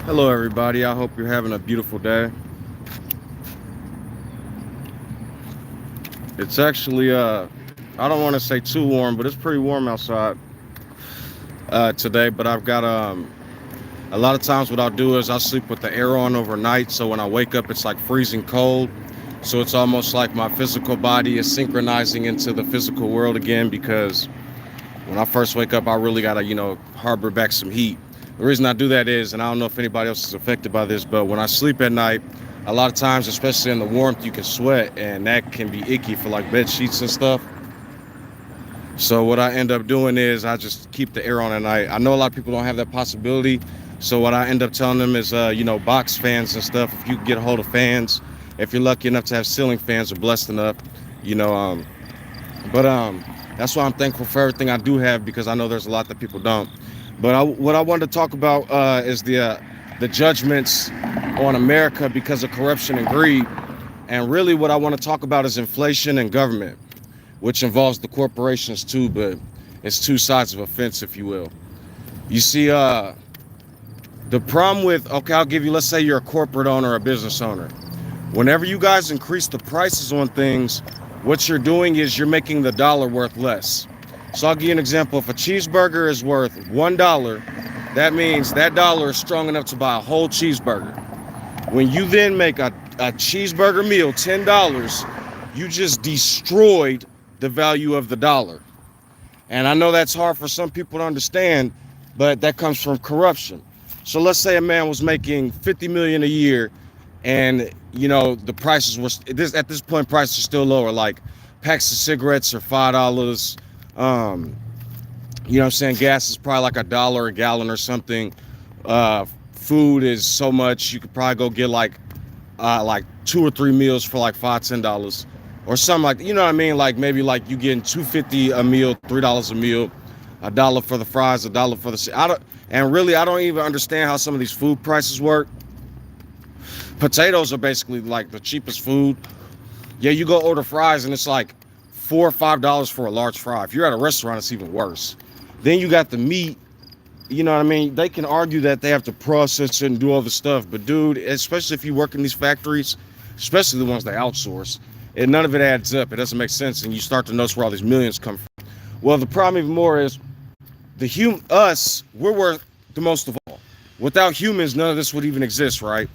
Hello, everybody. I hope you're having a beautiful day. It's actually, I don't want to say too warm, but it's pretty warm outside today. But I've got, a lot of times what I'll do is I'll sleep with the air on overnight. So when I wake up, it's like freezing cold. So it's almost like my physical body is synchronizing into the physical world again because when I first wake up, I really got to, harbor back some heat. The reason I do that is, and I don't know if anybody else is affected by this, but when I sleep at night, a lot of times, especially in the warmth, you can sweat, and that can be icky for like bed sheets and stuff. So what I end up doing is I just keep the air on at night. I know a lot of people don't have that possibility. So what I end up telling them is, box fans and stuff. If you can get a hold of fans, if you're lucky enough to have ceiling fans or blessed enough, you know, but that's why I'm thankful for everything I do have because I know there's a lot that people don't. But what I wanted to talk about is the judgments on America because of corruption and greed. And really what I want to talk about is inflation and government, which involves the corporations too, but it's two sides of a fence, if you will. You see, the problem with, okay, I'll give you, let's say you're a corporate owner or a business owner. Whenever you guys increase the prices on things, what you're doing is you're making the dollar worth less. So I'll give you an example. If a cheeseburger is worth $1, that means that dollar is strong enough to buy a whole cheeseburger. When you then make a cheeseburger meal $10, you just destroyed the value of the dollar. And I know that's hard for some people to understand, but that comes from corruption. So let's say a man was making 50 million a year and the prices were at this point prices are still lower, like packs of cigarettes are $5. You know what I'm saying? Gas is probably like $1 a gallon or something. Food is so much you could probably go get like 2 or 3 meals for like $5-10 or something like that. You know what I mean? Like maybe like you getting $2.50 a meal, $3 a meal, $1 for the fries, $1 for the I don't even understand how some of these food prices work. Potatoes are basically like the cheapest food. Yeah, you go order fries and it's like $4 or $5 for a large fry. If you're at a restaurant, it's even worse. Then you got the meat. You know what I mean? They can argue that they have to process it and do all the stuff, but dude, especially if you work in these factories, especially the ones they outsource, and none of it adds up. It doesn't make sense, and you start to notice where all these millions come from. Well, the problem even more is we're worth the most of all. Without humans, none of this would even exist, right?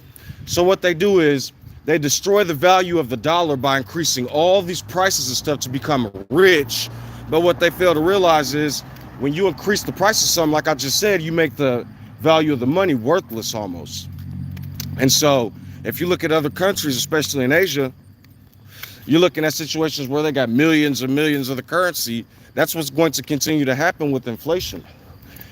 So what they do is they destroy the value of the dollar by increasing all these prices and stuff to become rich. But what they fail to realize is when you increase the price of something, like I just said, you make the value of the money worthless almost. And so if you look at other countries, especially in Asia, you're looking at situations where they got millions and millions of the currency. That's what's going to continue to happen with inflation.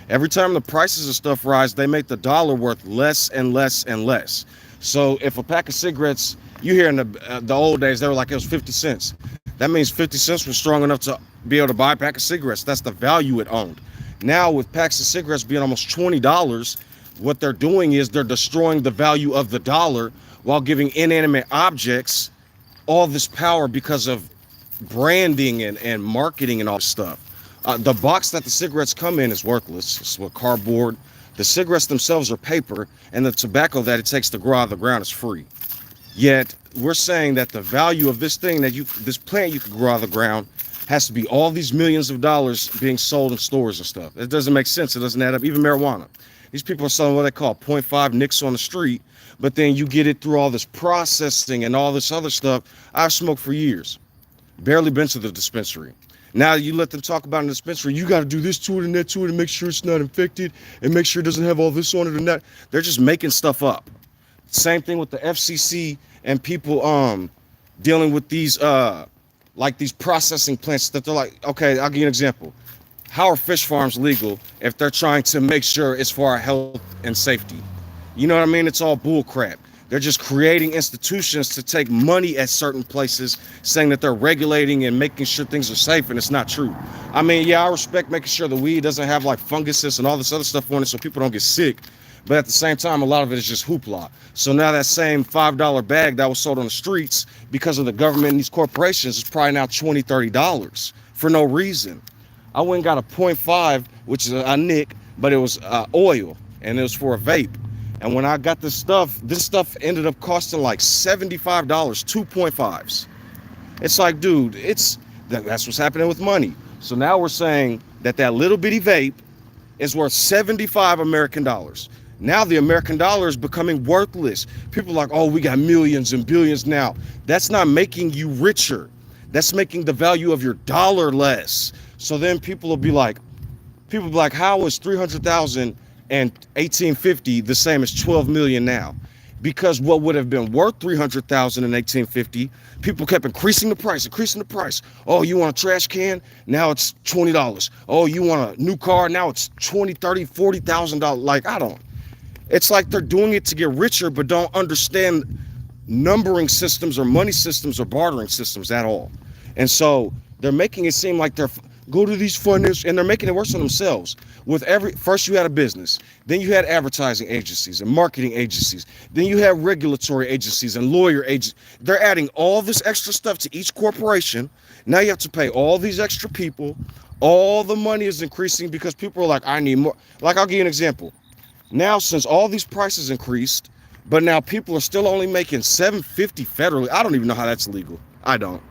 Every time the prices of stuff rise, they make the dollar worth less and less and less. So if a pack of cigarettes, you hear in the old days, they were like it was 50 cents. That means 50 cents was strong enough to be able to buy a pack of cigarettes. That's the value it owned. Now with packs of cigarettes being almost $20, what they're doing is they're destroying the value of the dollar while giving inanimate objects all this power because of branding and marketing and all this stuff. The box that the cigarettes come in is worthless. It's with cardboard. The cigarettes themselves are paper, and the tobacco that it takes to grow out of the ground is free. Yet we're saying that the value of this thing this plant you could grow out of the ground has to be all these millions of dollars being sold in stores and stuff. It doesn't make sense. It doesn't add up. Even marijuana. These people are selling what they call 0.5 nicks on the street, but then you get it through all this processing and all this other stuff. I've smoked for years. Barely been to the dispensary. Now you let them talk about in the dispensary, you got to do this to it and that to it and make sure it's not infected and make sure it doesn't have all this on it and that. They're just making stuff up. Same thing with the FCC and people dealing with these like these processing plants that they're like, okay, I'll give you an example. How are fish farms legal if they're trying to make sure it's for our health and safety? You know what I mean? It's all bull crap. They're just creating institutions to take money at certain places, saying that they're regulating and making sure things are safe, and it's not true. I mean, yeah, I respect making sure the weed doesn't have like funguses and all this other stuff on it so people don't get sick. But at the same time, a lot of it is just hoopla. So now that same $5 bag that was sold on the streets because of the government and these corporations is probably now $20, $30 for no reason. I went and got a .5, which is a nick, but it was oil, and it was for a vape. And when I got this stuff ended up costing like $75, 2.5s. It's like, dude, that's what's happening with money. So now we're saying that little bitty vape is worth 75 American dollars. Now the American dollar is becoming worthless. People are like, oh, we got millions and billions now. That's not making you richer. That's making the value of your dollar less. So then people will be like, how is 300,000 and 1850 the same as 12 million now? Because what would have been worth 300,000 in 1850, people kept increasing the price. Oh, you want a trash can? Now it's $20. Oh, you want a new car? Now it's $20, $30, $40,000. Like, it's like they're doing it to get richer, but don't understand numbering systems or money systems or bartering systems at all. And so they're making it seem like they're go to these funders, and they're making it worse on themselves. First you had a business, then you had advertising agencies and marketing agencies, then you have regulatory agencies and lawyer agencies. They're adding all this extra stuff to each corporation. Now you have to pay all these extra people. All the money is increasing because people are like, I need more. Like, I'll give you an example. Now, since all these prices increased, but now people are still only making $750 federally. I don't even know how that's legal. I don't.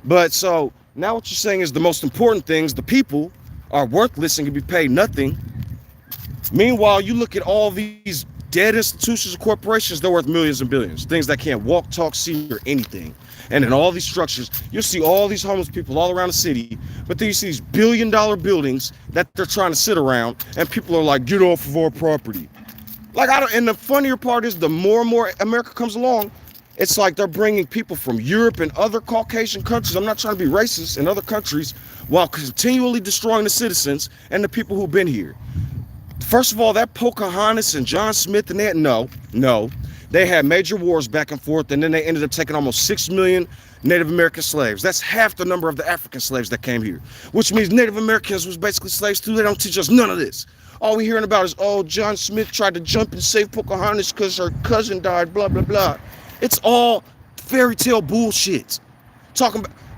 But so now what you're saying is the most important things, the people, are worthless and can be paid nothing. Meanwhile, you look at all these dead institutions and corporations, they're worth millions and billions. Things that can't walk, talk, see, or anything. And in all these structures, you'll see all these homeless people all around the city, but then you see these billion-dollar buildings that they're trying to sit around, and people are like, get off of our property. Like, and the funnier part is the more and more America comes along, it's like they're bringing people from Europe and other Caucasian countries. I'm not trying to be racist, in other countries, while continually destroying the citizens and the people who've been here. First of all, that Pocahontas and John Smith and that, no. They had major wars back and forth, and then they ended up taking almost 6 million Native American slaves. That's half the number of the African slaves that came here, which means Native Americans was basically slaves too. They don't teach us none of this. All we're hearing about is, oh, John Smith tried to jump and save Pocahontas because her cousin died, blah, blah, blah. It's all fairy tale bullshit.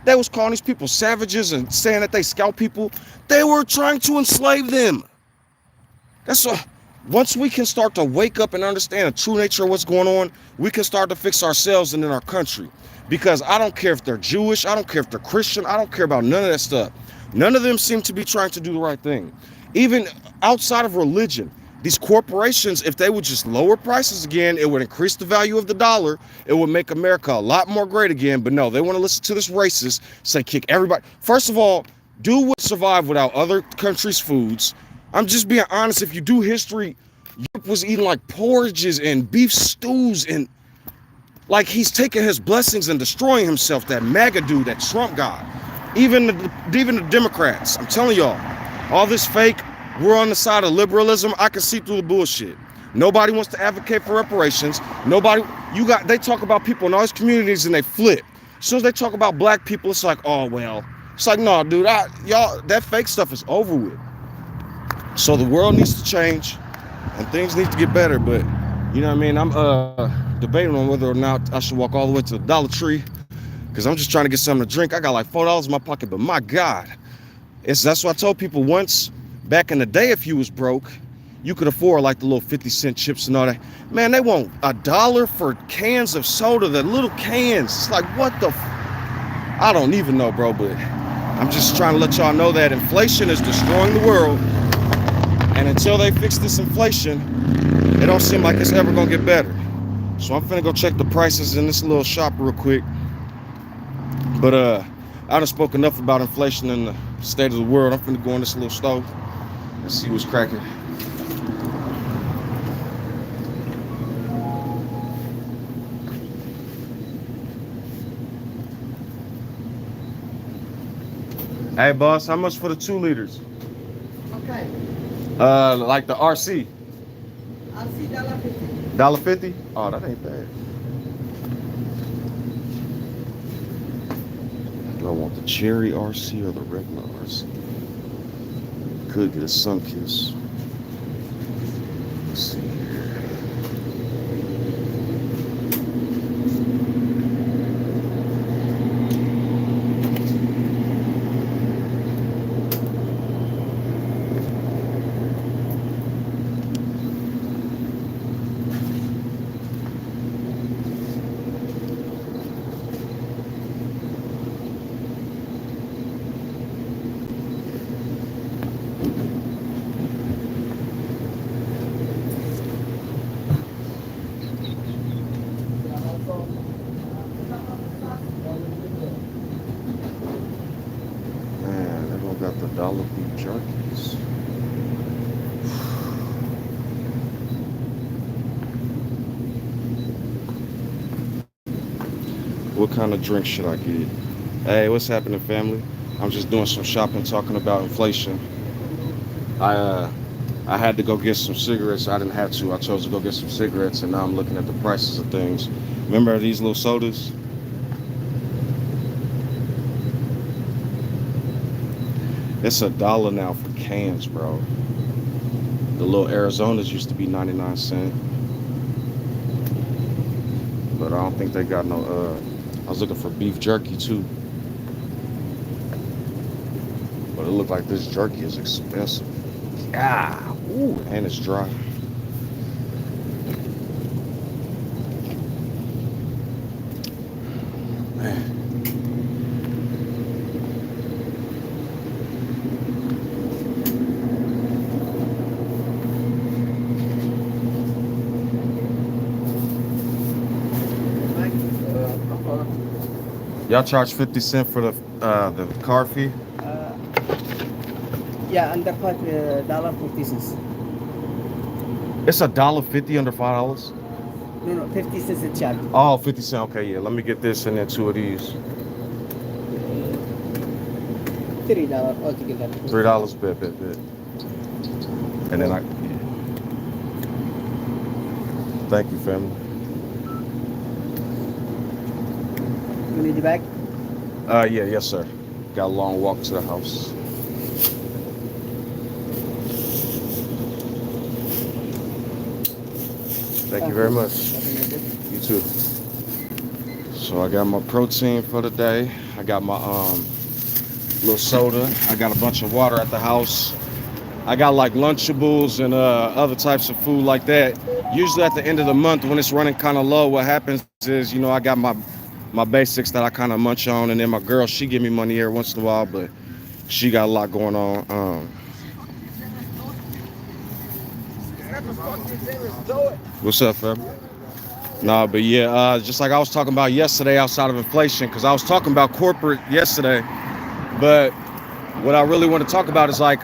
They was calling these people savages and saying that they scalp people. They were trying to enslave them. Once we can start to wake up and understand the true nature of what's going on, we can start to fix ourselves and in our country. Because I don't care if they're Jewish, I don't care if they're Christian, I don't care about none of that stuff. None of them seem to be trying to do the right thing. Even outside of religion, these corporations, if they would just lower prices again, it would increase the value of the dollar. It would make America a lot more great again. But no, they want to listen to this racist say kick everybody. First of all, do survive without other countries' foods. I'm just being honest. If you do history, Europe was eating like porridges and beef stews, and like he's taking his blessings and destroying himself. That MAGA dude, that Trump guy, even the Democrats. I'm telling y'all, all this fake. We're on the side of liberalism. I can see through the bullshit. Nobody wants to advocate for reparations. They talk about people in all these communities and they flip. As soon as they talk about black people, it's like, oh, well. It's like, no, dude, y'all, that fake stuff is over with. So the world needs to change and things need to get better. But, you know what I mean? I'm debating on whether or not I should walk all the way to the Dollar Tree because I'm just trying to get something to drink. I got like $4 in my pocket, but my God, that's what I told people once. Back in the day, if you was broke, you could afford like the little 50-cent chips and all that. Man, they want $1 for cans of soda, the little cans. It's like, what the I don't even know, bro, but I'm just trying to let y'all know that inflation is destroying the world. And until they fix this inflation, it don't seem like it's ever gonna get better. So I'm finna go check the prices in this little shop real quick. But I done spoke enough about inflation and the state of the world. I'm finna go in this little stove. Let's see what's cracking. Hey, boss, how much for the 2 liters? Okay. Like the RC. RC $1.50. $1.50? Oh, that ain't bad. Do I want the cherry RC or the regular RC? Could get a Sunkist. Let's see here. Jerkies. What kind of drink should I get? Hey, what's happening, family? I'm just doing some shopping, talking about inflation. I had to go get some cigarettes. I didn't have to. I chose to go get some cigarettes, and now I'm looking at the prices of things. Remember these little sodas? It's $1 now for cans, bro. The little Arizonas used to be 99 cents, but I don't think they got no. I was looking for beef jerky too, but it looked like this jerky is expensive. Ah, ooh, and it's dry. Man. Y'all charge 50 cents for the car fee? Yeah, undercut $1.50. It's $1.50 under $5. No, 50 cents a charge. Oh, 50 cents. Okay, yeah. Let me get this and then two of these. $3 altogether. $3, bet. And then thank you, family. You need the bag? Yes, sir. Got a long walk to the house. Thank you very much. You too. So I got my protein for the day. I got my little soda. I got a bunch of water at the house. I got like Lunchables and other types of food like that. Usually at the end of the month when it's running kind of low, what happens is, I got my basics that I kind of munch on, and then my girl, she give me money every once in a while, but she got a lot going on. What's up, fam? Nah, but yeah, just like I was talking about yesterday outside of inflation, because I was talking about corporate yesterday, but what I really want to talk about is like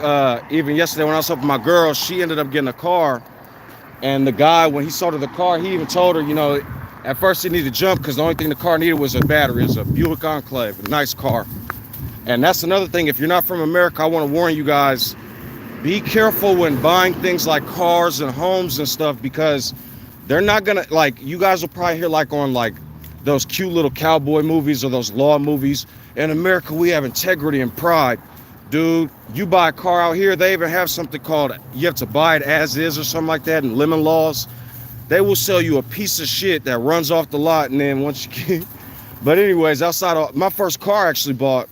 even yesterday when I was up with my girl, she ended up getting a car, and the guy, when he sold her the car, he even told her, at first he needed to jump because the only thing the car needed was a battery. It's a Buick Enclave, a nice car. And that's another thing. If you're not from America, I want to warn you guys, be careful when buying things like cars and homes and stuff, because they're not gonna, like, you guys will probably hear like on like those cute little cowboy movies or those law movies. In America, we have integrity and pride. Dude, you buy a car out here, they even have something called, you have to buy it as is or something like that in lemon laws. They will sell you a piece of shit that runs off the lot, and then once you get... But anyways, outside of my first car I actually bought,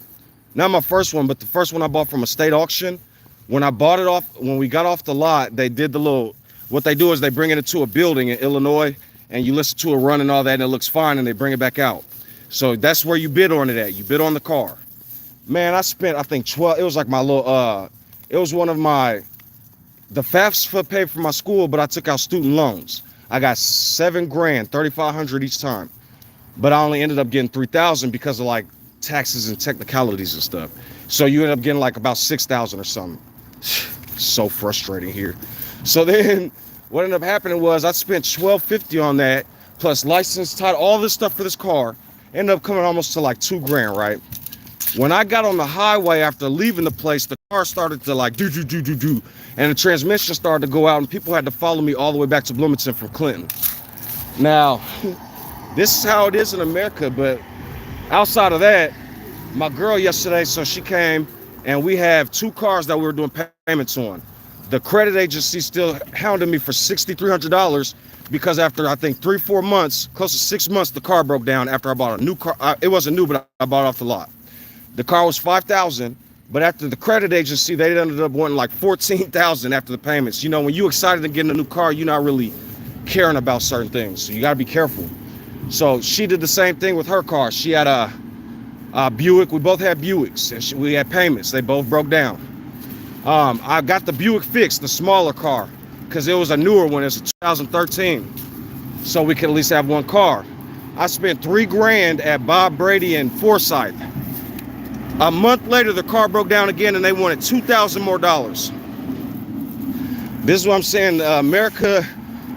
not my first one, but the first one I bought from a state auction. When I bought it off, when we got off the lot, they did the little, what they do is they bring it into a building in Illinois, and you listen to it run and all that, and it looks fine, and they bring it back out. So that's where you bid on it at. You bid on the car. Man, I spent, I think 12, it was like my little, it was one of the FAFSA paid for my school, but I took out student loans. I got $7 grand, $3,500 each time, but I only ended up getting $3,000 because of like taxes and technicalities and stuff. So you end up getting like about $6,000 or something. So frustrating here. So then what ended up happening was I spent $1,250 on that, plus license, title, all this stuff for this car. Ended up coming almost to like $2 grand, right? When I got on the highway after leaving the place, the car started to like do, and the transmission started to go out, and people had to follow me all the way back to Bloomington from Clinton. Now, this is how it is in America, but outside of that, my girl yesterday, so she came, and we have 2 cars that we were doing payments on. The credit agency still hounded me for $6,300 because after, I think, 3-4 months, close to 6 months, the car broke down after I bought a new car. It wasn't new, but I bought it off the lot. The car was $5,000, but after the credit agency, they ended up wanting like $14,000 after the payments. When you're excited to get a new car, you're not really caring about certain things, so you got to be careful. So she did the same thing with her car. She had a Buick. We both had Buicks, and we had payments. They both broke down. I got the Buick fixed, the smaller car, because it was a newer one. It's a 2013, so we could at least have one car. I spent $3 grand at Bob Brady and Forsyth. A month later, the car broke down again and they wanted $2,000 more. This is what I'm saying. America,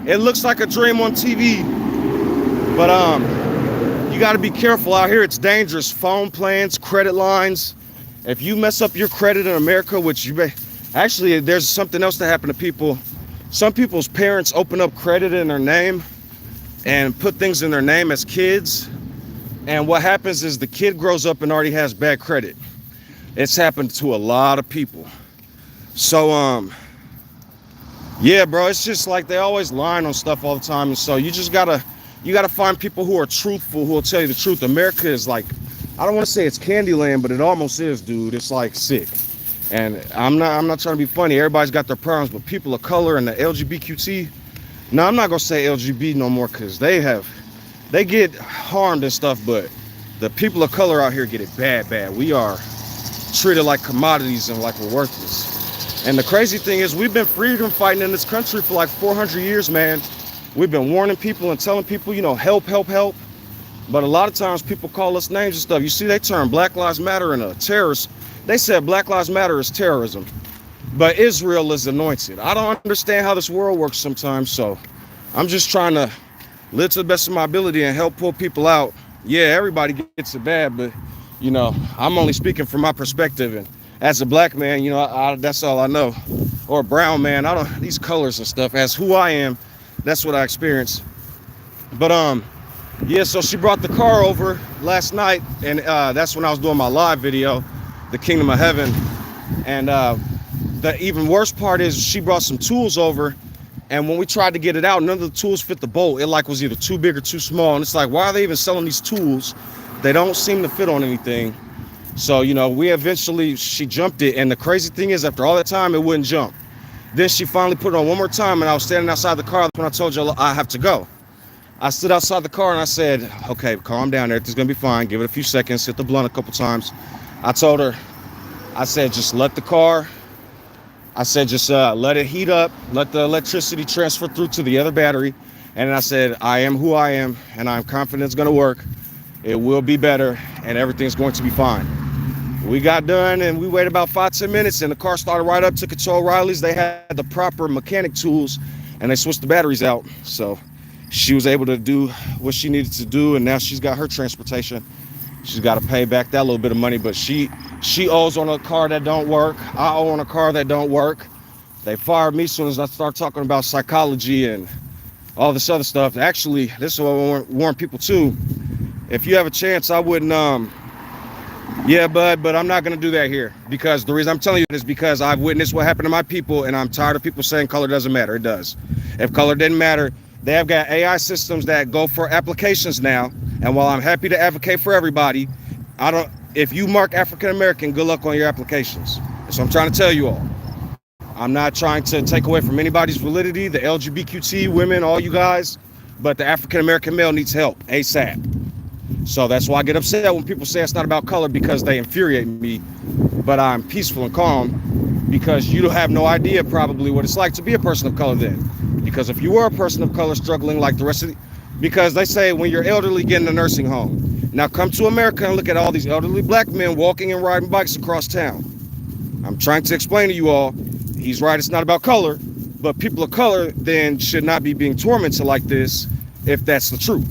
it looks like a dream on TV, but you got to be careful out here. It's dangerous. Phone plans, credit lines. If you mess up your credit in America, which you actually, there's something else that happened to people. Some people's parents open up credit in their name and put things in their name as kids. And what happens is the kid grows up and already has bad credit. It's happened to a lot of people. So, yeah, bro, it's just like they always lying on stuff all the time. And so you just gotta find people who are truthful, who will tell you the truth. America is like, I don't want to say it's Candyland, but it almost is, dude. It's like sick. And I'm not trying to be funny. Everybody's got their problems, but people of color and the LGBTQT. No, I'm not gonna say LGBT no more because they get harmed and stuff, but the people of color out here get it bad. We are treated like commodities and like we're worthless. And the crazy thing is we've been freedom fighting in this country for like 400 years, man. We've been warning people and telling people, you know, help. But a lot of times people call us names and stuff. You see, they turn Black Lives Matter into terrorists. They said Black Lives Matter is terrorism, but Israel is anointed. I don't understand how this world works sometimes, so I'm just trying to live to the best of my ability and help pull people out. Yeah, everybody gets it bad, but, you know, I'm only speaking from my perspective. And as a black man, you know, that's all I know. Or a brown man, these colors and stuff. As who I am, that's what I experience. But, yeah, so she brought the car over last night, and that's when I was doing my live video, The Kingdom of Heaven. And the even worse part is she brought some tools over, and when we tried to get it out, none of the tools fit the bolt. It like was either too big or too small, and it's like, why are they even selling these tools? They don't seem to fit on anything. So, you know, she jumped it, and the crazy thing is, after all that time, it wouldn't jump. Then she finally put it on one more time, and I was standing outside the car. That's when I told you I have to go. I stood outside the car and I said, okay, calm down, everything's gonna be fine. Give it a few seconds, hit the blunt a couple times. I told her, I said, just let the car, I said, just let it heat up, let the electricity transfer through to the other battery. And I said, I am who I am, and I'm confident it's gonna work. It will be better, and everything's going to be fine. We got done, and we waited about 5-10 minutes, and the car started right up. Took it to O'Reilly's. They had the proper mechanic tools, and they switched the batteries out. So she was able to do what she needed to do, and now she's got her transportation. She's got to pay back that little bit of money, but she owes on a car that don't work. I owe on a car that don't work. They fired me as soon as I start talking about psychology and all this other stuff. Actually, this is what I warn people too. If you have a chance, I wouldn't, yeah, bud, but I'm not going to do that here, because the reason I'm telling you this is because I've witnessed what happened to my people, and I'm tired of people saying color doesn't matter. It does. If color didn't matter, they have got AI systems that go for applications now. And while I'm happy to advocate for everybody, if you mark African American, good luck on your applications. So I'm trying to tell you all. I'm not trying to take away from anybody's validity, the LGBTQT, women, all you guys, but the African American male needs help ASAP. So that's why I get upset when people say it's not about color, because they infuriate me. But I'm peaceful and calm because you have no idea probably what it's like to be a person of color then. Because if you were a person of color struggling like the rest of because they say when you're elderly, get in a nursing home. Now come to America and look at all these elderly black men walking and riding bikes across town. I'm trying to explain to you all, he's right, it's not about color, but people of color then should not be being tormented like this if that's the truth.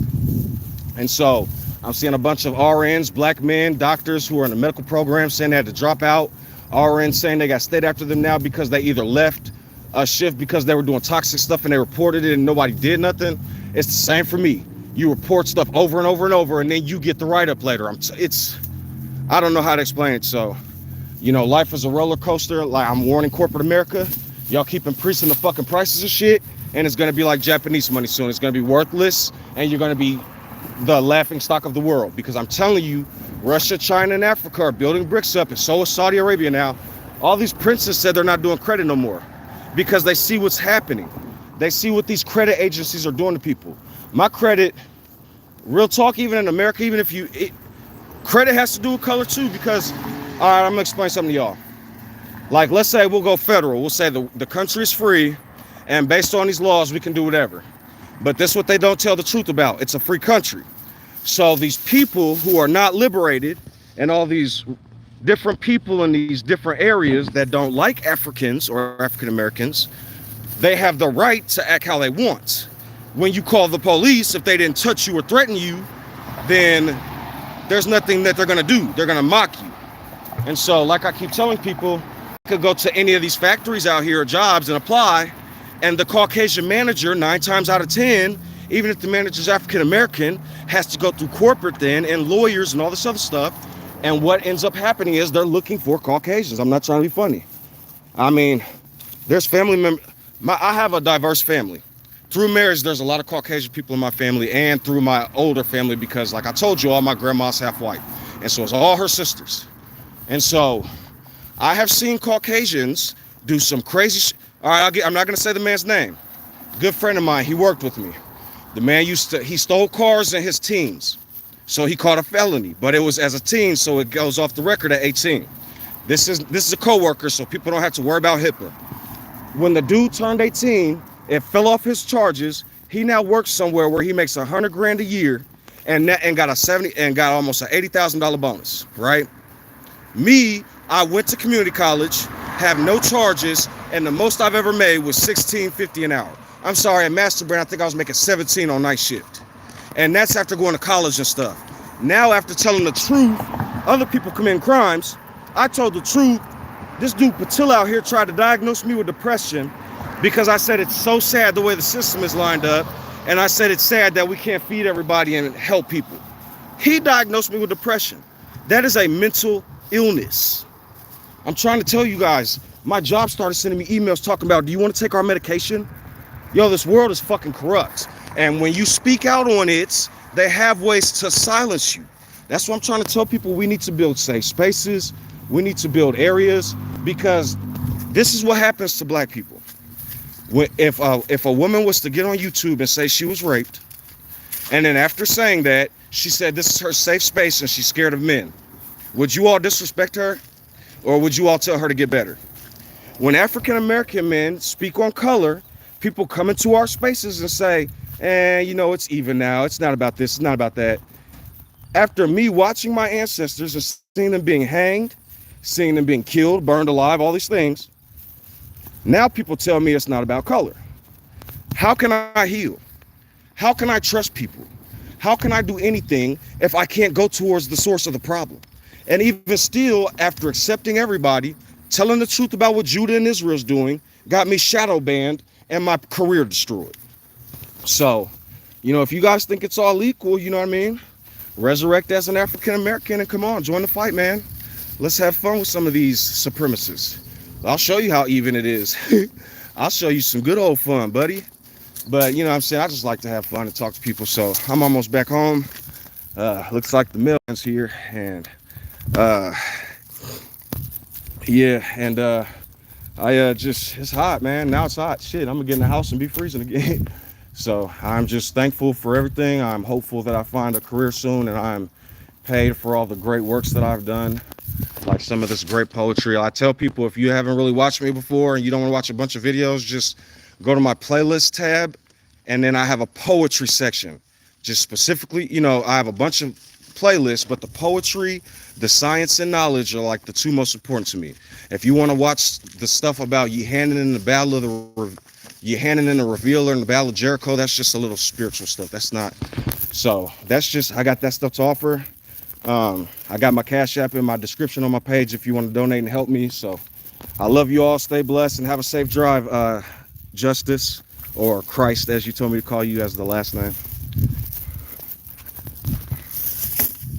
And so I'm seeing a bunch of RNs, black men, doctors who are in the medical program saying they had to drop out. RNs saying they got stayed after them now because they either left a shift because they were doing toxic stuff and they reported it and nobody did nothing. It's the same for me. You report stuff over and over and over, and then you get the write-up later. I don't know how to explain it. So, you know, life is a roller coaster. Like, I'm warning corporate America, y'all keep increasing the fucking prices of shit, and it's gonna be like Japanese money soon. It's gonna be worthless, and you're gonna be the laughing stock of the world. Because I'm telling you, Russia, China, and Africa are building bricks up, and so is Saudi Arabia now. All these princes said they're not doing credit no more because they see what's happening. They see what these credit agencies are doing to people. My credit, real talk, even in America, even if credit has to do with color too, because, all right, I'm gonna explain something to y'all. Like, let's say we'll go federal. We'll say the country is free, and based on these laws, we can do whatever. But this is what they don't tell the truth about. It's a free country. So these people who are not liberated, and all these different people in these different areas that don't like Africans or African Americans, they have the right to act how they want. When you call the police, if they didn't touch you or threaten you, then there's nothing that they're gonna do. They're gonna mock you. And so, like I keep telling people, I could go to any of these factories out here or jobs and apply, and the Caucasian manager, 9 times out of 10, even if the manager's African American, has to go through corporate then and lawyers and all this other stuff. And what ends up happening is they're looking for Caucasians. I'm not trying to be funny. I mean, there's family members. I have a diverse family. Through marriage, there's a lot of Caucasian people in my family, and through my older family, because like I told you, all my grandma's half white. And so it's all her sisters. And so I have seen Caucasians do some crazy shit. All right, I'm not going to say the man's name. Good friend of mine, he worked with me. The man he stole cars in his teens. So he caught a felony, but it was as a teen, so it goes off the record at 18. This is a coworker, so people don't have to worry about HIPAA. When the dude turned 18, it fell off his charges. He now works somewhere where he makes $100,000 a year, and got almost an $80,000 bonus. Right? Me, I went to community college, have no charges, and the most I've ever made was $16.50 an hour. I'm sorry, at Master Brand, I think I was making 17 on night shift. And that's after going to college and stuff. Now, after telling the truth, other people commit crimes. I told the truth. This dude Patil out here tried to diagnose me with depression because I said it's so sad the way the system is lined up. And I said it's sad that we can't feed everybody and help people. He diagnosed me with depression. That is a mental illness. I'm trying to tell you guys, my job started sending me emails talking about, do you want to take our medication? Yo, this world is fucking corrupt. And when you speak out on it, they have ways to silence you. That's what I'm trying to tell people. We need to build safe spaces. We need to build areas, because this is what happens to black people. If a woman was to get on YouTube and say she was raped, and then after saying that, she said this is her safe space and she's scared of men, would you all disrespect her? Or would you all tell her to get better? When African American men speak on color, people come into our spaces and say, you know, it's even now. It's not about this. It's not about that. After me watching my ancestors and seeing them being hanged, seeing them being killed, burned alive, all these things, now people tell me it's not about color. How can I heal? How can I trust people? How can I do anything if I can't go towards the source of the problem? And even still, after accepting everybody, telling the truth about what Judah and Israel's doing, got me shadow banned and my career destroyed. So, you know, if you guys think it's all equal, you know what I mean? Resurrect as an African American and come on, join the fight, man. Let's have fun with some of these supremacists. I'll show you how even it is. I'll show you some good old fun, buddy. But, you know what I'm saying? I just like to have fun and talk to people. So I'm almost back home. Looks like the mailman's here. And, yeah. And, it's hot, man. Now it's hot. Shit, I'm gonna get in the house and be freezing again. So I'm just thankful for everything. I'm hopeful that I find a career soon, and I'm paid for all the great works that I've done, like some of this great poetry. I tell people, if you haven't really watched me before and you don't want to watch a bunch of videos, just go to my playlist tab, and then I have a poetry section. Just specifically, you know, I have a bunch of playlists, but the poetry, the science, and knowledge are like the two most important to me. If you want to watch the stuff about Yehanan and the Battle of the Yehanan and the Revealer and the Battle of Jericho, that's just a little spiritual stuff. That's not. So that's just, I got that stuff to offer. I got my Cash App in my description on my page if you want to donate and help me. So I love you all. Stay blessed and have a safe drive. Justice, or Christ, as you told me to call you as the last name.